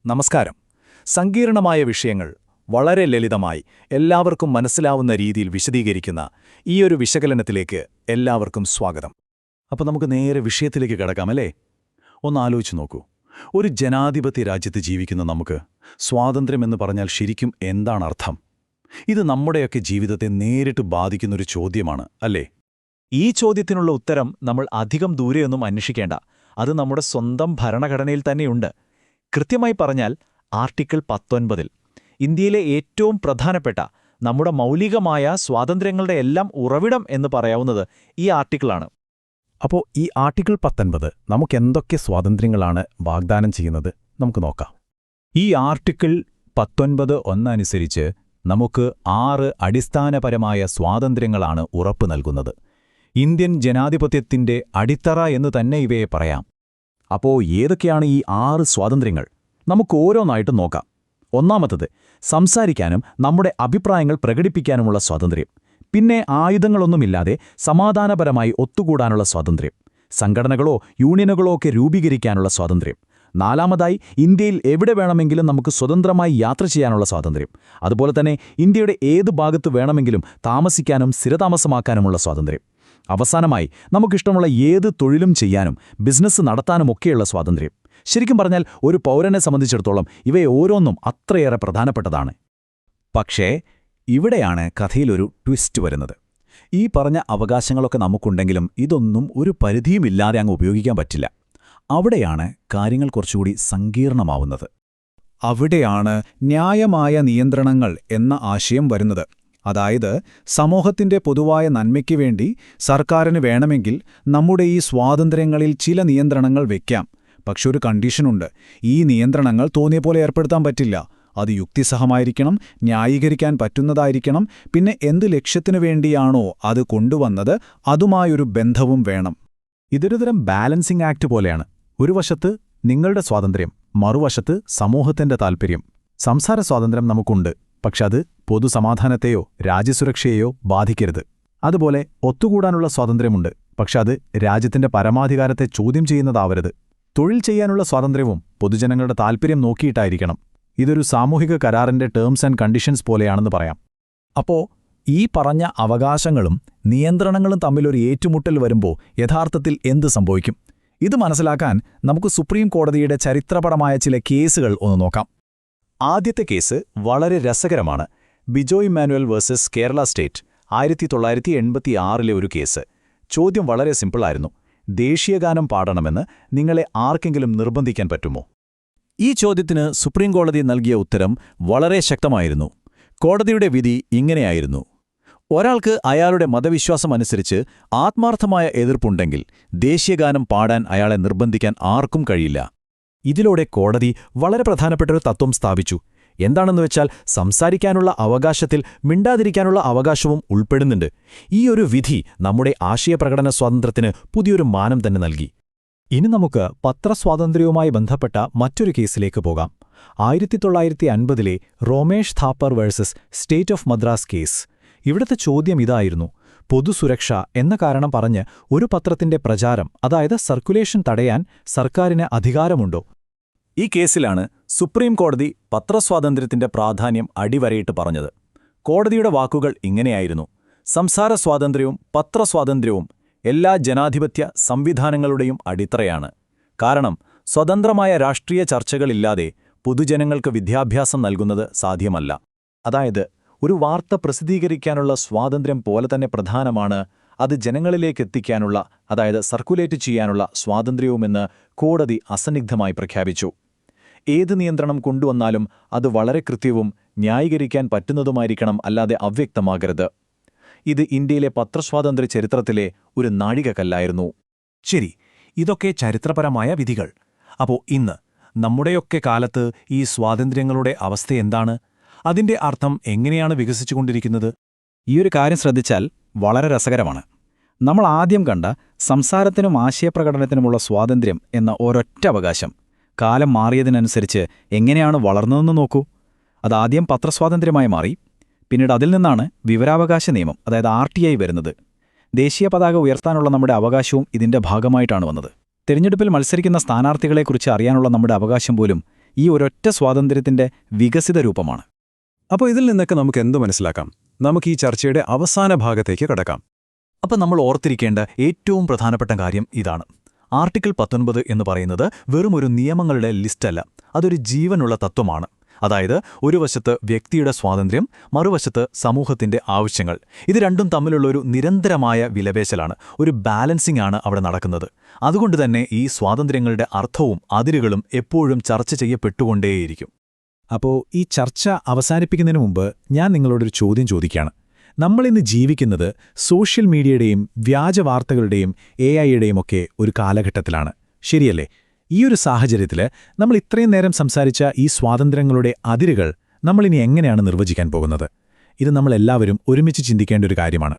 നമസ്കാരം. സങ്കീർണമായ വിഷയങ്ങൾ വളരെ ലളിതമായി എല്ലാവർക്കും മനസ്സിലാവുന്ന രീതിയിൽ വിശദീകരിക്കുന്ന ഈയൊരു വിശകലനത്തിലേക്ക് എല്ലാവർക്കും സ്വാഗതം. അപ്പോൾ നമുക്ക് നേരെ വിഷയത്തിലേക്ക് കിടക്കാമല്ലേ? ഒന്ന് ആലോചിച്ച് നോക്കൂ. ഒരു ജനാധിപത്യ രാജ്യത്ത് ജീവിക്കുന്ന നമുക്ക് സ്വാതന്ത്ര്യമെന്ന് പറഞ്ഞാൽ ശരിക്കും എന്താണ് അർത്ഥം? ഇത് നമ്മുടെയൊക്കെ ജീവിതത്തെ നേരിട്ട് ബാധിക്കുന്നൊരു ചോദ്യമാണ്, അല്ലേ? ഈ ചോദ്യത്തിനുള്ള ഉത്തരം നമ്മൾ അധികം ദൂരെയൊന്നും അന്വേഷിക്കേണ്ട. അത് നമ്മുടെ സ്വന്തം ഭരണഘടനയിൽ തന്നെയുണ്ട്. കൃത്യമായി പറഞ്ഞാൽ ആർട്ടിക്കിൾ 19 ഇന്ത്യയിലെ ഏറ്റവും പ്രധാനപ്പെട്ട നമ്മുടെ മൗലികമായ സ്വാതന്ത്ര്യങ്ങളുടെ എല്ലാം ഉറവിടം എന്ന് പറയാവുന്നത് ഈ ആർട്ടിക്കിളാണ്. അപ്പോൾ ഈ ആർട്ടിക്കിൾ 19 നമുക്കെന്തൊക്കെ സ്വാതന്ത്ര്യങ്ങളാണ് വാഗ്ദാനം ചെയ്യുന്നത്? നമുക്ക് നോക്കാം. ഈ ആർട്ടിക്കിൾ 19(1) അനുസരിച്ച് നമുക്ക് 6 അടിസ്ഥാനപരമായ സ്വാതന്ത്ര്യങ്ങളാണ് ഉറപ്പു നൽകുന്നത്. ഇന്ത്യൻ ജനാധിപത്യത്തിന്റെ അടിത്തറ എന്ന് തന്നെ ഇവയെ പറയാം. അപ്പോൾ ഏതൊക്കെയാണ് ഈ 6 സ്വാതന്ത്ര്യങ്ങൾ? നമുക്ക് ഓരോന്നായിട്ട് നോക്കാം. ഒന്നാമത്തത്, സംസാരിക്കാനും നമ്മുടെ അഭിപ്രായങ്ങൾ പ്രകടിപ്പിക്കാനുമുള്ള സ്വാതന്ത്ര്യം. പിന്നെ ആയുധങ്ങളൊന്നുമില്ലാതെ സമാധാനപരമായി ഒത്തുകൂടാനുള്ള സ്വാതന്ത്ര്യം. സംഘടനകളോ യൂണിയനുകളോ ഒക്കെ രൂപീകരിക്കാനുള്ള സ്വാതന്ത്ര്യം. നാലാമതായി, ഇന്ത്യയിൽ എവിടെ വേണമെങ്കിലും നമുക്ക് സ്വതന്ത്രമായി യാത്ര ചെയ്യാനുള്ള സ്വാതന്ത്ര്യം. അതുപോലെ തന്നെ ഇന്ത്യയുടെ ഏത് ഭാഗത്ത് വേണമെങ്കിലും താമസിക്കാനും സ്ഥിരതാമസമാക്കാനുമുള്ള സ്വാതന്ത്ര്യം. അവസാനമായി, നമുക്കിഷ്ടമുള്ള ഏത് തൊഴിലും ചെയ്യാനും ബിസിനസ് നടത്താനുമൊക്കെയുള്ള സ്വാതന്ത്ര്യം. ശരിക്കും പറഞ്ഞാൽ ഒരു പൗരനെ സംബന്ധിച്ചിടത്തോളം ഇവയെ ഓരോന്നും അത്രയേറെ പ്രധാനപ്പെട്ടതാണ്. പക്ഷേ ഇവിടെയാണ് കഥയിലൊരു ട്വിസ്റ്റ് വരുന്നത്. ഈ പറഞ്ഞ അവകാശങ്ങളൊക്കെ നമുക്കുണ്ടെങ്കിലും ഇതൊന്നും ഒരു പരിധിയുമില്ലാതെ അങ്ങ് ഉപയോഗിക്കാൻ പറ്റില്ല. അവിടെയാണ് കാര്യങ്ങൾ കുറച്ചുകൂടി സങ്കീർണമാവുന്നത്. അവിടെയാണ് ന്യായമായ നിയന്ത്രണങ്ങൾ എന്ന ആശയം വരുന്നത്. അതായത്, സമൂഹത്തിന്റെ പൊതുവായ നന്മയ്ക്ക് വേണ്ടി സർക്കാരിന് വേണമെങ്കിൽ നമ്മുടെ ഈ സ്വാതന്ത്ര്യങ്ങളിൽ ചില നിയന്ത്രണങ്ങൾ വയ്ക്കാം. പക്ഷെ ഒരു കണ്ടീഷനുണ്ട്. ഈ നിയന്ത്രണങ്ങൾ തോന്നിയ പോലെ ഏർപ്പെടുത്താൻ പറ്റില്ല. അത് യുക്തിസഹമായിരിക്കണം, ന്യായീകരിക്കാൻ പറ്റുന്നതായിരിക്കണം. പിന്നെ എന്ത് ലക്ഷ്യത്തിനു വേണ്ടിയാണോ അത് കൊണ്ടുവന്നത് അതുമായൊരു ബന്ധവും വേണം. ഇതൊരുതരം ബാലൻസിംഗ് ആക്ട് പോലെയാണ്. ഒരു വശത്ത് നിങ്ങളുടെ സ്വാതന്ത്ര്യം, മറുവശത്ത് സമൂഹത്തിന്റെ താൽപ്പര്യം. സംസാര സ്വാതന്ത്ര്യം നമുക്കുണ്ട്, പക്ഷെ അത് പൊതുസമാധാനത്തെയോ രാജ്യസുരക്ഷയെയോ ബാധിക്കരുത്. അതുപോലെ ഒത്തുകൂടാനുള്ള സ്വാതന്ത്ര്യമുണ്ട്, പക്ഷെ അത് രാജ്യത്തിന്റെ പരമാധികാരത്തെ ചോദ്യം ചെയ്യുന്നതാവരുത്. തൊഴിൽ ചെയ്യാനുള്ള സ്വാതന്ത്ര്യവും പൊതുജനങ്ങളുടെ താൽപ്പര്യം നോക്കിയിട്ടായിരിക്കണം. ഇതൊരു സാമൂഹിക കരാറിന്റെ ടേംസ് ആൻഡ് കണ്ടീഷൻസ് പോലെയാണെന്ന് പറയാം. അപ്പോ ഈ പറഞ്ഞ അവകാശങ്ങളും നിയന്ത്രണങ്ങളും തമ്മിലൊരു ഏറ്റുമുട്ടൽ വരുമ്പോൾ യഥാർത്ഥത്തിൽ എന്ത് സംഭവിക്കും? ഇത് മനസ്സിലാക്കാൻ നമുക്ക് സുപ്രീം കോടതിയുടെ ചരിത്രപരമായ ചില കേസുകൾ ഒന്ന് നോക്കാം. ആദ്യത്തെ കേസ് വളരെ രസകരമാണ്. Bijoy Emmanuel versus Kerala state, 1986 ഒരു കേസ്. ചോദ്യം വളരെ സിമ്പിളായിരുന്നു. ദേശീയഗാനം പാടണമെന്ന് നിങ്ങളെ ആർക്കെങ്കിലും നിർബന്ധിക്കാൻ പറ്റുമോ? ഈ ചോദ്യത്തിന് സുപ്രീം കോടതി നൽകിയ ഉത്തരം വളരെ ശക്തമായിരുന്നു. കോടതിയുടെ വിധി ഇങ്ങനെയായിരുന്നു: ഒരാൾക്ക് അയാളുടെ മതവിശ്വാസമനുസരിച്ച് ആത്മാർത്ഥമായ എതിർപ്പുണ്ടെങ്കിൽ ദേശീയഗാനം പാടാൻ അയാളെ നിർബന്ധിക്കാൻ ആർക്കും കഴിയില്ല. ഇതിലൂടെ കോടതി വളരെ പ്രധാനപ്പെട്ടൊരു തത്വം സ്ഥാപിച്ചു. എന്താണെന്ന് വെച്ചാൽ, സംസാരിക്കാനുള്ള അവകാശത്തിൽ മിണ്ടാതിരിക്കാനുള്ള അവകാശവും ഉൾപ്പെടുന്നുണ്ട്. ഈ ഒരു വിധി നമ്മുടെ ആശയപ്രകടന സ്വാതന്ത്ര്യത്തിന് പുതിയൊരു മാനം തന്നെ നൽകി. ഇനി നമുക്ക് പത്രസ്വാതന്ത്ര്യവുമായി ബന്ധപ്പെട്ട മറ്റൊരു കേസിലേക്ക് പോകാം. 1950 Romesh Thapar versus state of Madras case. ഇവിടുത്തെ ചോദ്യം ഇതായിരുന്നു: പൊതുസുരക്ഷ എന്ന കാരണം പറഞ്ഞ് ഒരു പത്രത്തിന്റെ പ്രചാരം, അതായത് സർക്കുലേഷൻ തടയാൻ സർക്കാരിന് അധികാരമുണ്ടോ? ഈ കേസിലാണ് സുപ്രീം കോടതി പത്രസ്വാതന്ത്ര്യത്തിന്റെ പ്രാധാന്യം അടിവരയിട്ട് പറഞ്ഞത്. കോടതിയുടെ വാക്കുകൾ ഇങ്ങനെയായിരുന്നു: സംസാര സ്വാതന്ത്ര്യവും പത്രസ്വാതന്ത്ര്യവും എല്ലാ ജനാധിപത്യ സംവിധാനങ്ങളുടെയും അടിത്തറയാണ്. കാരണം സ്വതന്ത്രമായ രാഷ്ട്രീയ ചർച്ചകളില്ലാതെ പൊതുജനങ്ങൾക്ക് വിദ്യാഭ്യാസം നൽകുന്നത് സാധ്യമല്ല. അതായത്, ഒരു വാർത്ത പ്രസിദ്ധീകരിക്കാനുള്ള സ്വാതന്ത്ര്യം പോലെ തന്നെ പ്രധാനമാണ് അത് ജനങ്ങളിലേക്കെത്തിക്കാനുള്ള, അതായത് സർക്കുലേറ്റ് ചെയ്യാനുള്ള സ്വാതന്ത്ര്യവുമെന്ന് കോടതി അസന്നിഗ്ധമായി പ്രഖ്യാപിച്ചു. ഏത് നിയന്ത്രണം കൊണ്ടുവന്നാലും അത് വളരെ കൃത്യവും ന്യായീകരിക്കാൻ പറ്റുന്നതുമായിരിക്കണം, അല്ലാതെ അവ്യക്തമാകരുത്. ഇത് ഇന്ത്യയിലെ പത്രസ്വാതന്ത്ര്യ ചരിത്രത്തിലെ ഒരു നാഴികക്കല്ലായിരുന്നു. ശരി, ഇതൊക്കെ ചരിത്രപരമായ വിധികൾ. അപ്പോൾ ഇന്ന് നമ്മുടെയൊക്കെ കാലത്ത് ഈ സ്വാതന്ത്ര്യങ്ങളുടെ അവസ്ഥയെന്താണ്? അതിന്റെ അർത്ഥം എങ്ങനെയാണ് വികസിച്ചുകൊണ്ടിരിക്കുന്നത്? ഈയൊരു കാര്യം ശ്രദ്ധിച്ചാൽ വളരെ രസകരമാണ്. നമ്മൾ ആദ്യം കണ്ട സംസാരത്തിനും ആശയപ്രകടനത്തിനുമുള്ള സ്വാതന്ത്ര്യം എന്ന ഒരൊറ്റ അവകാശം കാലം മാറിയതിനനുസരിച്ച് എങ്ങനെയാണ് വളർന്നതെന്ന് നോക്കൂ. അതാദ്യം പത്രസ്വാതന്ത്ര്യമായി മാറി. പിന്നീട് അതിൽ നിന്നാണ് വിവരാവകാശ നിയമം, അതായത് RTI വരുന്നത്. ദേശീയ പതാക ഉയർത്താനുള്ള നമ്മുടെ അവകാശവും ഇതിന്റെ ഭാഗമായിട്ടാണ് വന്നത്. തിരഞ്ഞെടുപ്പിൽ മത്സരിക്കുന്ന സ്ഥാനാർത്ഥികളെക്കുറിച്ച് അറിയാനുള്ള നമ്മുടെ അവകാശം പോലും ഈ ഒരൊറ്റ സ്വാതന്ത്ര്യത്തിന്റെ വികസിത രൂപമാണ്. അപ്പോൾ ഇതിൽ നിന്നൊക്കെ നമുക്ക് എന്തു മനസ്സിലാക്കാം? നമുക്ക് ഈ ചർച്ചയുടെ അവസാന ഭാഗത്തേക്ക് കടക്കാം. അപ്പോൾ നമ്മൾ ഓർത്തിരിക്കേണ്ട ഏറ്റവും പ്രധാനപ്പെട്ട കാര്യം ഇതാണ്. ആർട്ടിക്കിൾ 19 എന്ന് പറയുന്നത് വെറുമൊരു നിയമങ്ങളുടെ ലിസ്റ്റല്ല, അതൊരു ജീവനുള്ള തത്വമാണ്. അതായത് ഒരു വശത്ത് വ്യക്തിയുടെ സ്വാതന്ത്ര്യം, മറുവശത്ത് സമൂഹത്തിന്റെ ആവശ്യങ്ങൾ. ഇത് രണ്ടും തമ്മിലുള്ളൊരു നിരന്തരമായ വിലപേശലാണ്, ഒരു ബാലൻസിംഗ് ആണ് അവിടെ നടക്കുന്നത്. അതുകൊണ്ട് തന്നെ ഈ സ്വാതന്ത്ര്യങ്ങളുടെ അർത്ഥവും അതിരുകളും എപ്പോഴും ചർച്ച ചെയ്യപ്പെട്ടുകൊണ്ടേയിരിക്കും. അപ്പോൾ ഈ ചർച്ച അവസാനിപ്പിക്കുന്നതിന് മുമ്പ് ഞാൻ നിങ്ങളോടൊരു ചോദ്യം ചോദിക്കുകയാണ്. നമ്മളിന്ന് ജീവിക്കുന്നത് സോഷ്യൽ മീഡിയയുടെയും വ്യാജ വാർത്തകളുടെയും AI-യുടെയും ഒക്കെ ഒരു കാലഘട്ടത്തിലാണ്, ശരിയല്ലേ? ഈ ഒരു സാഹചര്യത്തിൽ നമ്മൾ ഇത്രയും നേരം സംസാരിച്ച ഈ സ്വാതന്ത്ര്യങ്ങളുടെ അതിരുകൾ നമ്മളിനി എങ്ങനെയാണ് നിർവചിക്കാൻ പോകുന്നത്? ഇത് നമ്മളെല്ലാവരും ഒരുമിച്ച് ചിന്തിക്കേണ്ട ഒരു കാര്യമാണ്.